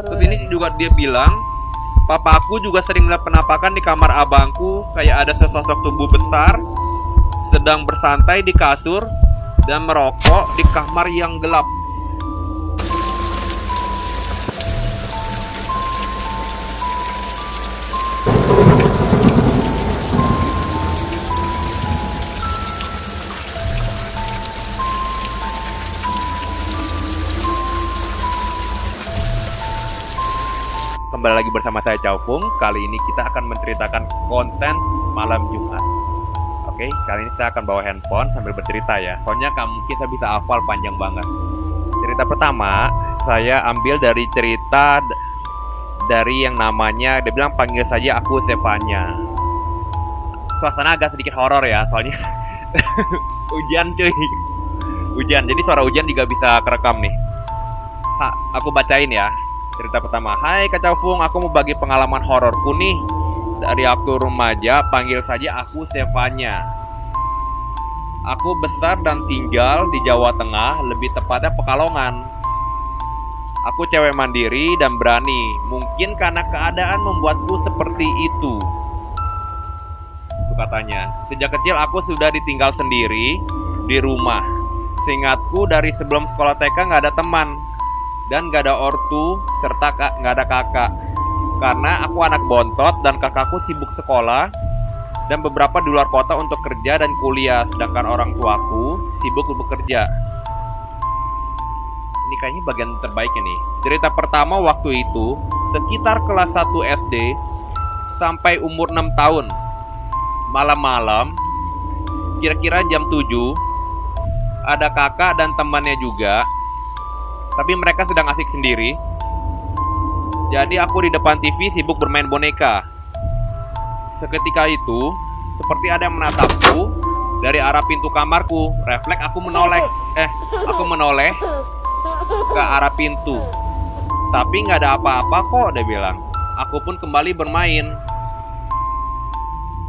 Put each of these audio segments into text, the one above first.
Terus ini juga dia bilang, papaku juga sering melihat penampakan di kamar abangku, kayak ada sesosok tubuh besar sedang bersantai di kasur dan merokok di kamar yang gelap. Kembali lagi bersama saya Caupung. Kali ini kita akan menceritakan konten malam Jumat. Oke, kali ini saya akan bawa handphone sambil bercerita ya. Soalnya mungkin saya bisa hafal panjang banget. Cerita pertama saya ambil dari cerita dari yang namanya, dia bilang panggil saja aku Stefania. Suasana agak sedikit horor ya, soalnya hujan cuy. Hujan, jadi suara hujan juga bisa kerekam nih. Aku bacain ya. Cerita pertama, hai Kak Caupung, aku mau bagi pengalaman hororku nih. Dari aku remaja, panggil saja aku Stefania. Aku besar dan tinggal di Jawa Tengah, lebih tepatnya Pekalongan. Aku cewek mandiri dan berani. Mungkin karena keadaan membuatku seperti itu. Itu katanya. Sejak kecil aku sudah ditinggal sendiri di rumah. Seingatku dari sebelum sekolah TK nggak ada teman. Dan gak ada ortu, serta gak ada kakak. Karena aku anak bontot dan kakakku sibuk sekolah dan beberapa di luar kota untuk kerja dan kuliah. Sedangkan orang tuaku sibuk bekerja. Ini kayaknya bagian terbaiknya nih. Cerita pertama waktu itu, sekitar kelas 1 SD sampai umur 6 tahun. Malam-malam, kira-kira jam 7, ada kakak dan temannya juga. Tapi mereka sedang asik sendiri. Jadi aku di depan TV sibuk bermain boneka. Seketika itu, seperti ada yang menatapku dari arah pintu kamarku. Refleks aku menoleh ke arah pintu. Tapi nggak ada apa-apa kok, dia bilang. Aku pun kembali bermain.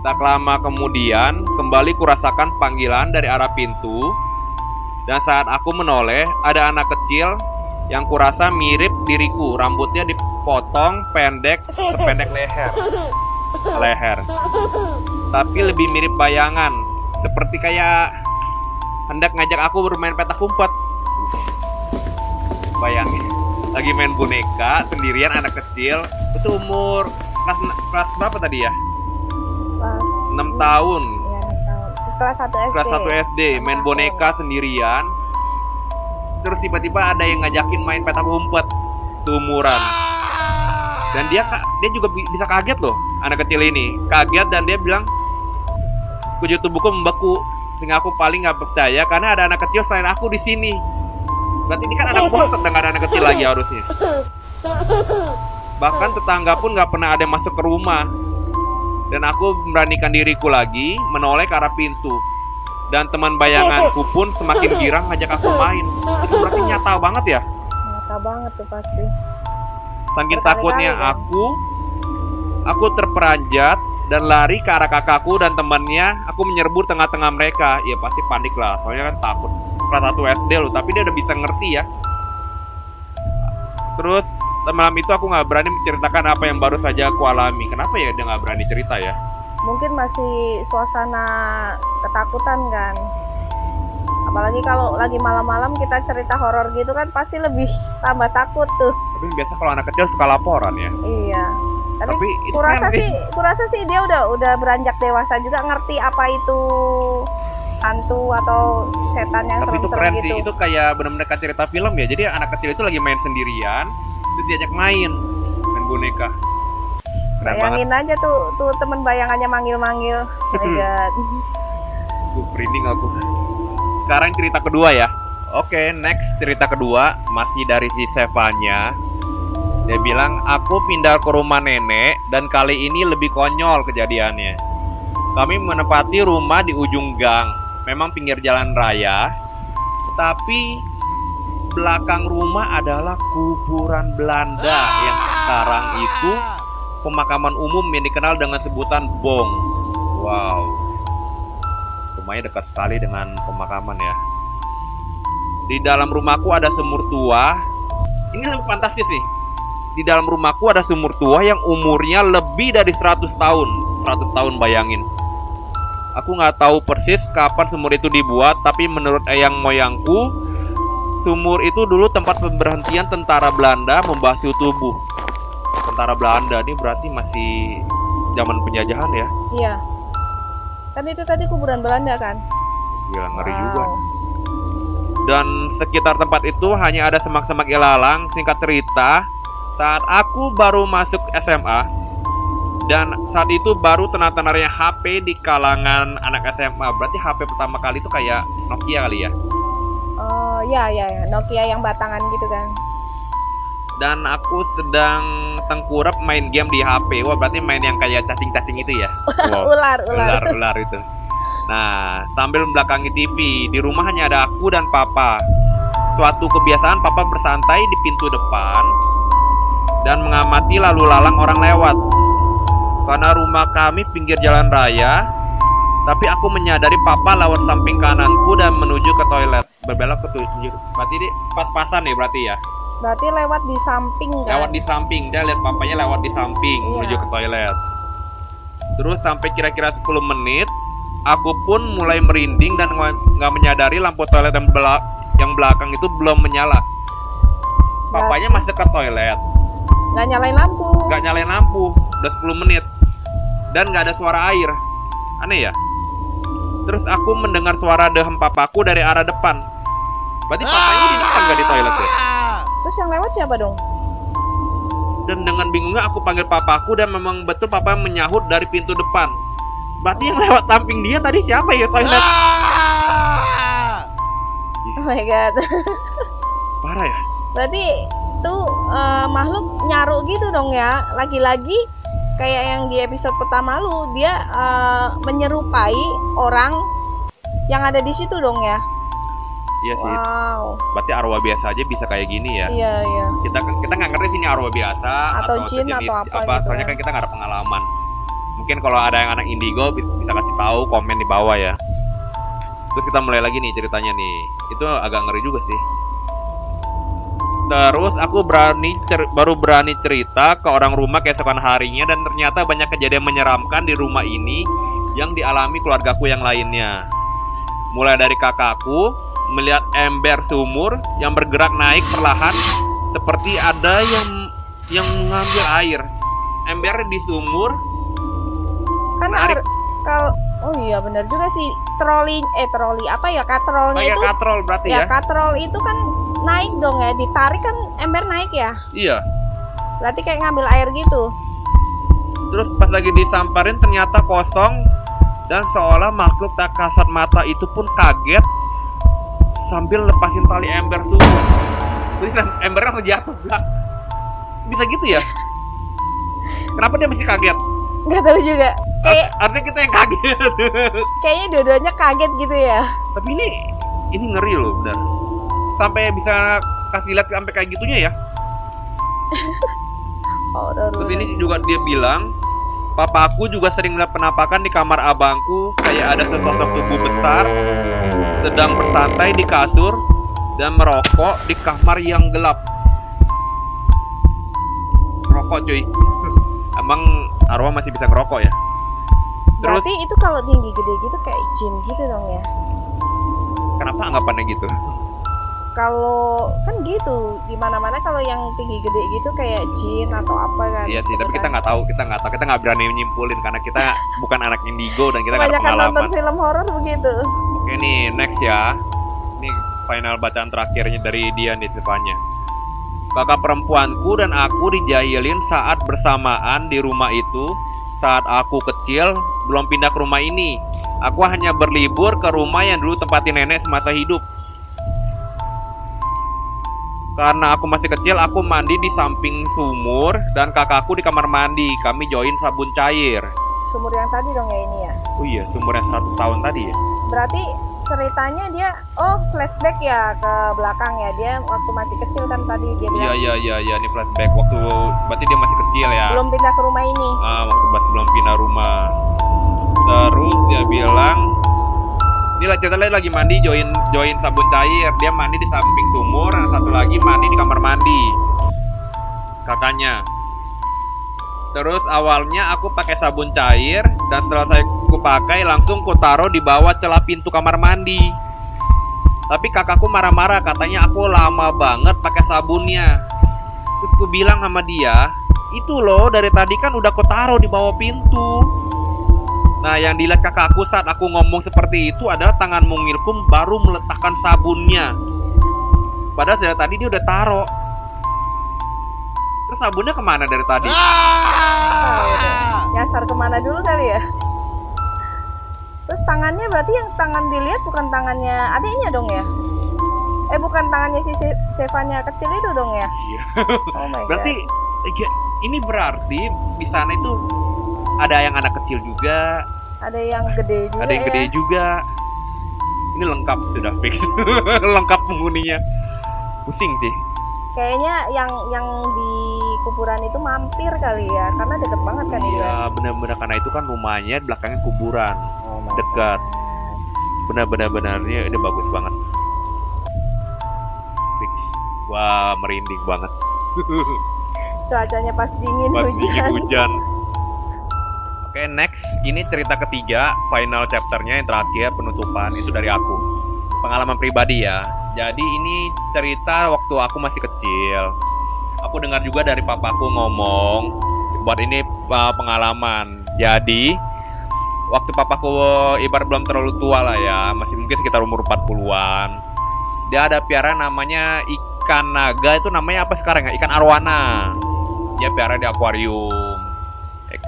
Tak lama kemudian, kembali kurasakan panggilan dari arah pintu. Dan saat aku menoleh, ada anak kecil yang kurasa mirip diriku. Rambutnya dipotong pendek, sependek leher. Tapi lebih mirip bayangan. Seperti kayak hendak ngajak aku bermain petak umpet. Bayangin, lagi main boneka sendirian anak kecil. Itu umur kelas berapa tadi ya? Kelas 6 tahun. Iya, 6 tahun. Kelas 1 SD. Kelas 1 SD main boneka sendirian. Terus tiba-tiba ada yang ngajakin main petak umpet seumuran. Dan dia juga bisa kaget loh, anak kecil ini. Kaget dan dia bilang, sekujur tubuhku membeku. Sehingga aku paling nggak percaya karena ada anak kecil selain aku di sini. Berarti ini kan anak bontot dan nggak ada anak kecil lagi harusnya. Bahkan tetangga pun nggak pernah ada yang masuk ke rumah. Dan aku memberanikan diriku lagi menoleh ke arah pintu. Dan teman bayanganku pun semakin girang ngajak aku main. Itu berarti nyata banget ya? Nyata banget tuh pasti. Saking takutnya aku terperanjat dan lari ke arah kakakku dan temannya. Aku menyerbu tengah-tengah mereka. Ya pasti panik lah, soalnya kan takut. Kelas 1 SD loh, tapi dia udah bisa ngerti ya. Terus malam itu aku nggak berani menceritakan apa yang baru saja aku alami. Kenapa ya dia nggak berani cerita ya? Mungkin masih suasana ketakutan kan. Apalagi kalau lagi malam-malam kita cerita horor gitu kan pasti lebih tambah takut tuh. Tapi biasa kalau anak kecil suka laporan ya. Iya. Tapi itu kurasa sih dia udah beranjak dewasa juga, ngerti apa itu hantu atau setan yang serem-serem gitu. Tapi itu keren sih, itu kayak benar-benar cerita film ya. Jadi anak kecil itu lagi main sendirian, terus diajak main boneka. Bayangin aja tuh temen bayangannya manggil-manggil. Oh my god. Gue merinding aku. Sekarang cerita kedua ya. Oke, next cerita kedua masih dari si Stefania. Dia bilang, aku pindah ke rumah nenek dan kali ini lebih konyol kejadiannya. Kami menempati rumah di ujung gang. Memang pinggir jalan raya, tapi belakang rumah adalah kuburan Belanda yang sekarang itu pemakaman umum yang dikenal dengan sebutan Bong. Wow, rumahnya dekat sekali dengan pemakaman ya. Di dalam rumahku ada sumur tua. Ini lebih fantastis nih. di dalam rumahku ada sumur tua yang umurnya lebih dari 100 tahun. 100 tahun, bayangin. Aku nggak tahu persis kapan sumur itu dibuat, tapi menurut eyang moyangku, sumur itu dulu tempat pemberhentian tentara Belanda membasuh tubuh. Tentara Belanda ini berarti masih zaman penjajahan ya? Iya. Kan itu tadi kuburan Belanda kan? Gila, ngeri juga. Dan sekitar tempat itu hanya ada semak-semak ilalang. Singkat cerita, saat aku baru masuk SMA, dan saat itu baru tenar-tenarnya HP di kalangan anak SMA. Berarti HP pertama kali itu kayak Nokia kali ya? Oh ya, Nokia yang batangan gitu kan? Dan aku sedang tengkurap main game di HP. Wah, berarti main yang kayak cacing-cacing itu ya? Wow. ular itu. Nah, sambil membelakangi TV, di rumah hanya ada aku dan papa. Suatu kebiasaan, papa bersantai di pintu depan dan mengamati lalu lalang orang lewat. Karena rumah kami pinggir jalan raya, tapi aku menyadari papa lewat samping kananku dan menuju ke toilet. Berbelok ke tujuh. Berarti ini pas-pasan nih berarti ya? Berarti lewat di samping kan? Lewat di samping, dia lihat papanya lewat di samping menuju ke toilet. Terus sampai kira-kira 10 menit, aku pun mulai merinding dan nggak menyadari lampu toilet yang belakang itu belum menyala. Papanya masih ke toilet. Nggak nyalain lampu. Nggak nyalain lampu, udah 10 menit. Dan nggak ada suara air. Aneh ya? Terus aku mendengar suara dehem papaku dari arah depan. Berarti papanya di depan, nggak di toilet ya? Terus yang lewat siapa dong? Dan dengan bingungnya aku panggil papaku dan memang betul papa menyahut dari pintu depan. Berarti yang lewat samping dia tadi siapa ya toilet? Oh my god. Parah ya? Berarti tuh makhluk nyaru gitu dong ya. Lagi-lagi kayak yang di episode pertama lu, dia menyerupai orang yang ada di situ dong ya. Iya sih. Wow. Berarti arwah biasa aja bisa kayak gini ya? Iya. Kita nggak ngerti sih ini arwah biasa atau jin sejenis, atau apa gitu. Soalnya kan kita nggak ada pengalaman. Mungkin kalau ada yang anak indigo bisa kasih tahu, komen di bawah ya. Terus kita mulai lagi nih ceritanya nih. Itu agak ngeri juga sih. Terus aku baru berani cerita ke orang rumah keesokan harinya, dan ternyata banyak kejadian menyeramkan di rumah ini yang dialami keluargaku yang lainnya. Mulai dari kakakku melihat ember sumur yang bergerak naik perlahan seperti ada yang mengambil air. Ember di sumur kan kalau oh iya benar juga sih, troli apa ya, katrolnya itu katrol berarti ya? Katrol itu kan naik dong ya, ditarik kan ember naik ya? Iya. Berarti kayak ngambil air gitu. Terus pas lagi disamperin ternyata kosong, dan seolah makhluk tak kasat mata itu pun kaget sambil lepasin tali ember sumur. Terus embernya langsung jatuh. Bisa gitu ya? Kenapa dia mesti kaget? Nggak tahu juga. Kayak artinya kita yang kaget. Kayaknya dua-duanya kaget gitu ya. Tapi ini ngeri loh, benar. Sampai bisa kasih lihat sampai kayak gitunya ya. Terus ini juga dia bilang, papaku juga sering melihat penampakan di kamar abangku, kayak ada sesosok tubuh besar sedang bersantai di kasur dan merokok di kamar yang gelap. Rokok cuy. Emang arwah masih bisa ngerokok ya? Terus, berarti itu kalau tinggi gede gitu kayak jin gitu dong ya? Kenapa anggapannya gitu? Kalau kan gitu, dimana-mana kalau yang tinggi gede gitu kayak jin atau apa kan? Iya sih, gitu tapi kan? kita nggak berani nyimpulin karena kita bukan anak indigo dan kita nggak ada Kebanyakan pengalaman. nonton film horor begitu. Oke nih, next ya. Ini final bacaan terakhirnya dari dia nih ceritanya. Kakak perempuanku dan aku dijahilin saat bersamaan di rumah itu. Saat aku kecil, belum pindah ke rumah ini. Aku hanya berlibur ke rumah yang dulu tempatin nenek semasa hidup. Karena aku masih kecil, aku mandi di samping sumur dan kakakku di kamar mandi. Kami join sabun cair. Sumur yang tadi dong ya ini ya? Oh iya, sumur yang 100 tahun tadi ya? Berarti ceritanya dia, flashback ya ke belakang ya. Dia waktu masih kecil kan tadi dia bilang. Iya, ini flashback waktu, berarti dia masih kecil ya? Belum pindah ke rumah ini. Waktu belum pindah rumah. Terus dia bilang, ini cerita lagi mandi, join sabun cair. Dia mandi di samping sumur, yang satu lagi mandi di kamar mandi. kakaknya. Terus awalnya aku pakai sabun cair dan setelah saya pakai langsung ku taruh di bawah celah pintu kamar mandi. Tapi kakakku marah-marah, katanya aku lama banget pakai sabunnya. Terus ku bilang sama dia, itu loh dari tadi kan udah ku taruh di bawah pintu. Nah, yang dilihat kakakku saat aku ngomong seperti itu adalah tangan mungilku baru meletakkan sabunnya. Padahal dari tadi dia udah taruh. Terus sabunnya kemana dari tadi? Nyasar kemana dulu kali ya? Terus tangannya berarti yang tangan dilihat bukan tangannya adiknya dong ya? Bukan tangannya si Sevanya kecil itu dong ya? Iya. Oh my Berarti ini berarti di sana itu ada yang anak kecil juga, ada yang gede juga. ada yang gede juga. Ini lengkap sudah fix. Lengkap penghuninya. Pusing sih. Kayaknya yang di kuburan itu mampir kali ya, karena deket banget kan itu. Iya, benar-benar karena itu kan rumahnya di belakangnya kuburan. Oh my Dekat. God. Benar-benar ini bagus banget. Fix. Wah, merinding banget. Cuacanya pas dingin, Pas hujan. hujan. Oke, next. Ini cerita ketiga, final chapternya yang terakhir, penutupan. Itu dari aku. Pengalaman pribadi ya. Jadi ini cerita waktu aku masih kecil. Aku dengar juga dari papaku ngomong. Buat ini pengalaman. Jadi waktu papaku ibarat belum terlalu tua lah ya, masih mungkin sekitar umur 40-an. Dia ada piara namanya ikan naga, itu namanya apa sekarang ya? Ikan arwana. Dia piara di akuarium.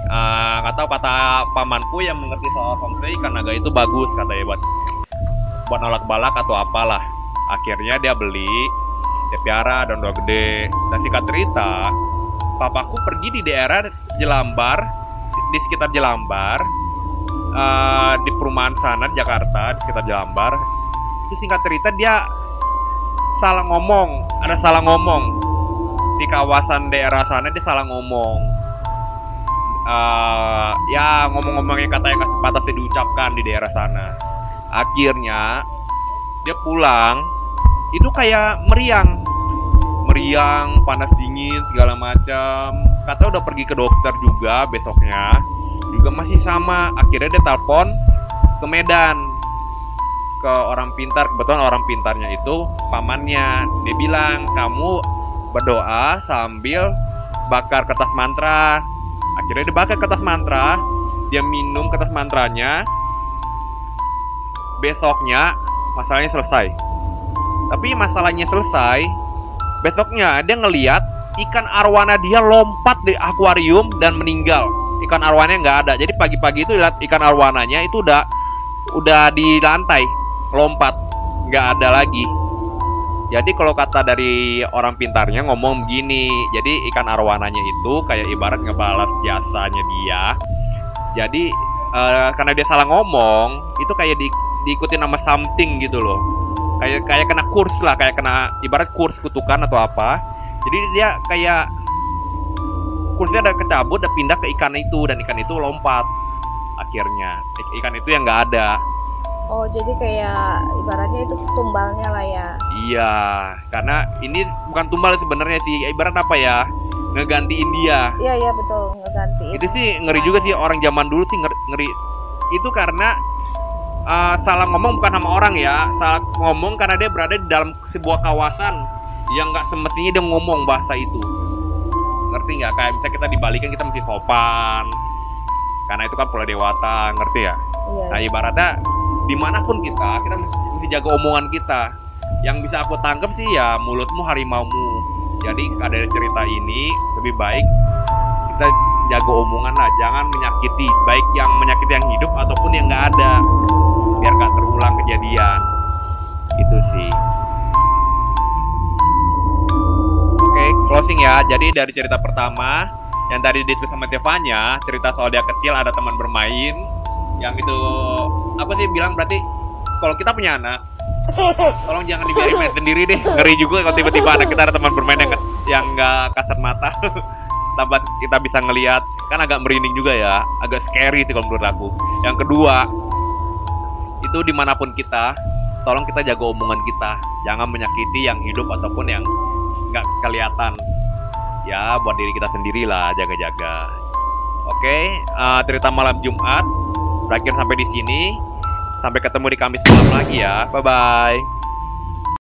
Nggak tahu, kata pamanku yang mengerti soal feng shui, ikan naga itu bagus katanya buat nolak balak atau apalah. Akhirnya dia beli, dia piara dan udah gede. Dan singkat cerita, papaku pergi di daerah Jelambar, di sekitar Jelambar, di perumahan sana di Jakarta, di sekitar Jelambar. Itu singkat cerita dia salah ngomong, ada salah ngomong di kawasan daerah sana, dia salah ngomong. Ya ngomong-ngomongnya kata yang gak sepatutnya diucapkan di daerah sana. Akhirnya dia pulang, itu kayak meriang, panas dingin segala macam. Kata udah pergi ke dokter juga besoknya, juga masih sama. Akhirnya dia telepon ke Medan, ke orang pintar. Kebetulan orang pintarnya itu pamannya. Dia bilang, kamu berdoa sambil bakar kertas mantra. Akhirnya dia bakar kertas mantra, dia minum kertas mantranya. Besoknya masalahnya selesai. Tapi masalahnya selesai, besoknya dia ngeliat ikan arwana dia lompat di akuarium dan meninggal. Ikan arwananya nggak ada. Jadi pagi-pagi itu lihat ikan arwananya itu udah di lantai, lompat, nggak ada lagi. Jadi kalau kata dari orang pintarnya ngomong begini, jadi ikan arwananya itu kayak ibarat ngebalas jasanya dia. Jadi karena dia salah ngomong, itu kayak diikuti nama something gitu loh. Kayak kena kurs lah, kayak kena ibarat kurs kutukan atau apa. Jadi dia kayak kursnya ada kecabut, udah pindah ke ikan itu, dan ikan itu lompat. Akhirnya ikan itu yang nggak ada. Oh, jadi kayak ibaratnya itu tumbalnya lah ya. Iya, karena ini bukan tumbal sebenarnya sih, ibarat apa ya, ngegantiin dia. Iya betul, ngeganti. Itu sih ngeri juga sih, orang zaman dulu sih ngeri. Itu karena salah ngomong bukan sama orang ya, salah ngomong karena dia berada di dalam sebuah kawasan yang nggak semestinya dia ngomong bahasa itu. Ngerti nggak? Kayak misalnya kita dibalikin, kita mesti sopan, karena itu kan Pulau Dewata, ngerti ya? Iya. Nah ibaratnya dimanapun kita mesti jaga omongan kita. Yang bisa aku tangkap sih ya, mulutmu harimaumu. Jadi ada cerita ini lebih baik kita jaga omongan lah, jangan menyakiti, baik yang menyakiti yang hidup ataupun yang nggak ada, biar nggak terulang kejadian. Itu sih. Oke, closing ya. Jadi dari cerita pertama yang tadi ditulis sama Tevanya, cerita soal dia kecil ada teman bermain, yang itu apa sih bilang, berarti kalau kita punya anak, tolong jangan dibiarin main sendiri deh. Ngeri juga kalau tiba-tiba anak kita ada teman bermain yang nggak kasat mata. Tanpa kita bisa ngelihat, kan agak merinding juga ya, agak scary sih kalau menurut aku. Yang kedua, itu dimanapun kita, tolong kita jaga omongan kita, jangan menyakiti yang hidup ataupun yang nggak kelihatan. Ya, buat diri kita sendiri lah, jaga-jaga. Oke, cerita malam Jumat berakhir sampai di sini. Sampai ketemu di Kamis malam lagi ya. Bye-bye.